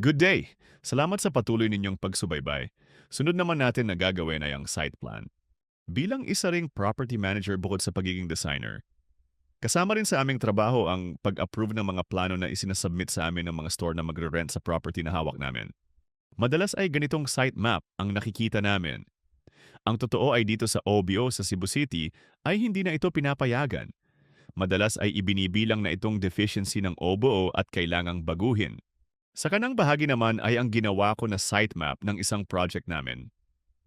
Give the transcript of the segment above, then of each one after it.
Good day! Salamat sa patuloy ninyong pagsubaybay. Sunod naman natin na gagawin ay ang site plan. Bilang isa ring property manager bukod sa pagiging designer, kasama rin sa aming trabaho ang pag-approve ng mga plano na isinasubmit sa amin ng mga store na magre-rent sa property na hawak namin. Madalas ay ganitong site map ang nakikita namin. Ang totoo ay dito sa OBO sa Cebu City ay hindi na ito pinapayagan. Madalas ay ibinibilang na itong deficiency ng OBO at kailangang baguhin. Sa kanang bahagi naman ay ang ginawa ko na site map ng isang project namin.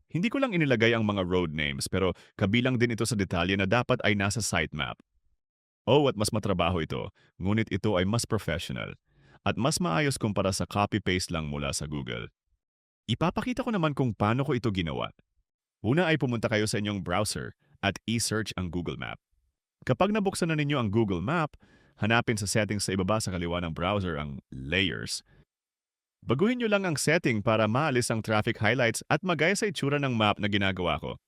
Hindi ko lang inilagay ang mga road names pero kabilang din ito sa detalye na dapat ay nasa site map. Oh, at mas matrabaho ito, ngunit ito ay mas professional at mas maayos kumpara sa copy-paste lang mula sa Google. Ipapakita ko naman kung paano ko ito ginawa. Una ay pumunta kayo sa inyong browser at i-search ang Google Map. Kapag nabuksan na ninyo ang Google Map, hanapin sa settings sa ibaba sa kaliwa ng browser ang Layers. Baguhin nyo lang ang setting para maalis ang traffic highlights at magaya sa itsura ng map na ginagawa ko.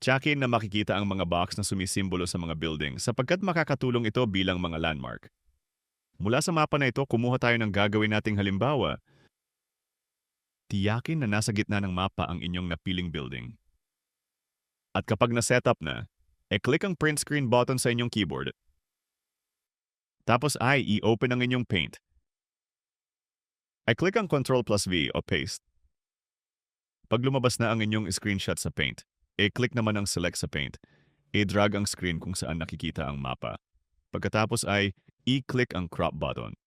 Tsakin na makikita ang mga box na sumisimbolo sa mga building sapagkat makakatulong ito bilang mga landmark. Mula sa mapa na ito, kumuha tayo ng gagawin nating halimbawa. Tiyakin na nasa gitna ng mapa ang inyong napiling building. At kapag na-setup na, e-click ang print screen button sa inyong keyboard. Tapos ay i-open ang inyong paint. I-click ang Ctrl plus V o paste. Pag lumabas na ang inyong screenshot sa paint, i-click naman ang select sa paint. I-drag ang screen kung saan nakikita ang mapa. Pagkatapos ay i-click ang crop button.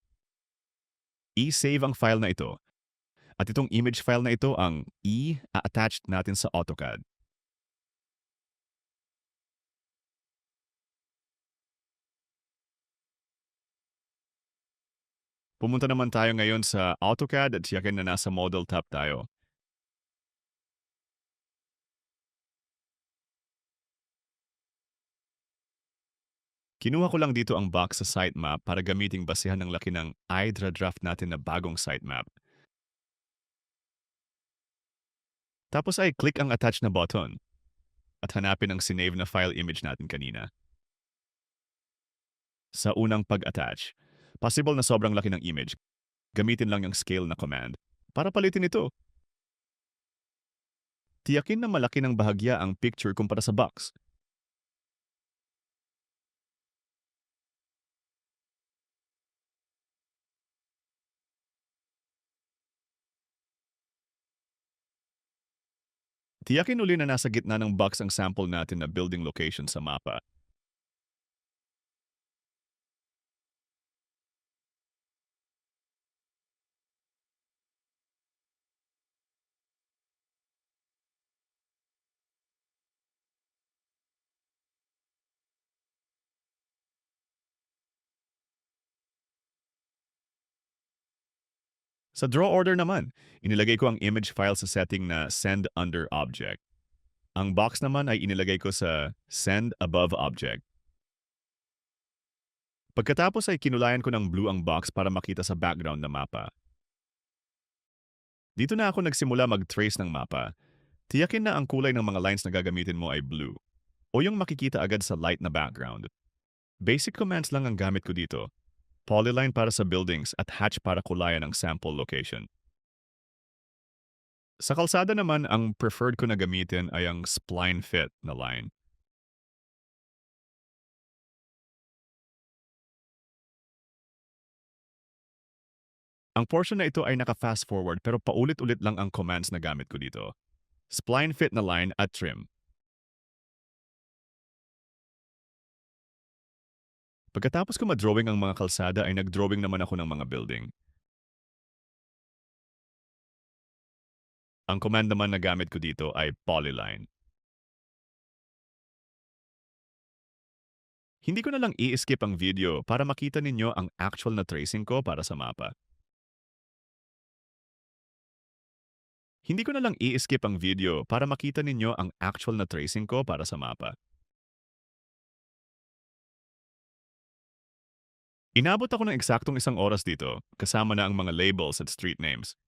I-save ang file na ito. At itong image file na ito ang i-attach natin sa AutoCAD. Pumunta naman tayo ngayon sa AutoCAD at tiyakin na nasa Model tab tayo. Kinuha ko lang dito ang box sa sitemap para gamiting basehan ng laki ng i-draft natin na bagong sitemap. Tapos ay click ang attach na button at hanapin ang sinave na file image natin kanina. Sa unang pag-attach, possible na sobrang laki ng image. Gamitin lang yung scale na command para palitin ito. Tiyakin na malaki ng bahagya ang picture kumpara sa box. Tiyakin uli na nasa gitna ng box ang sample natin na building location sa mapa. Sa draw order naman, inilagay ko ang image file sa setting na Send Under Object. Ang box naman ay inilagay ko sa Send Above Object. Pagkatapos ay kinulayan ko ng blue ang box para makita sa background na mapa. Dito na ako nagsimula mag-trace ng mapa. Tiyakin na ang kulay ng mga lines na gagamitin mo ay blue o yung makikita agad sa light na background. Basic commands lang ang gamit ko dito. Polyline para sa buildings at hatch para kulayan ang sample location. Sa kalsada naman, ang preferred ko na gamitin ay ang spline fit na line. Ang portion na ito ay naka-fast forward pero paulit-ulit lang ang commands na gamit ko dito. Spline fit na line at trim. Pagkatapos ko ma-drawing ang mga kalsada ay nag-drawing naman ako ng mga building. Ang command naman na gamit ko dito ay polyline. Hindi ko na lang i-skip ang video para makita ninyo ang actual na tracing ko para sa mapa. Hindi ko na lang i-skip ang video para makita ninyo ang actual na tracing ko para sa mapa. Inabot ako ng eksaktong 1 oras dito, kasama na ang mga labels at street names.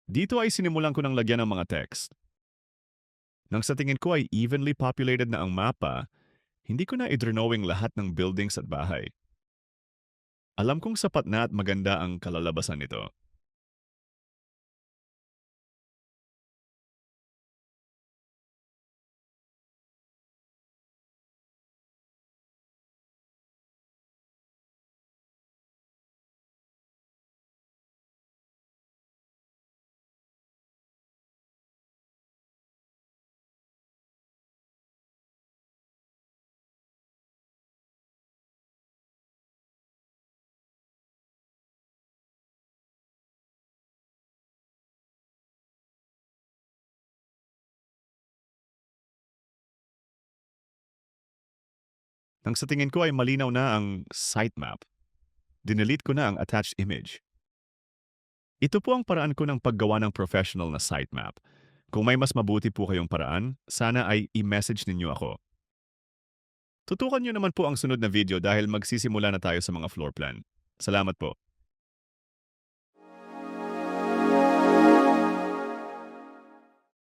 Dito ay sinimulan ko ng lagyan ng mga text. Nang sa tingin ko ay evenly populated na ang mapa, hindi ko na i-drawing lahat ng buildings at bahay. Alam kong sapat na at maganda ang kalalabasan nito. Nang sa tingin ko ay malinaw na ang sitemap, dinelete ko na ang attached image. Ito po ang paraan ko ng paggawa ng professional na sitemap. Kung may mas mabuti po kayong paraan, sana ay i-message ninyo ako. Tutukan nyo naman po ang sunod na video dahil magsisimula na tayo sa mga floor plan. Salamat po.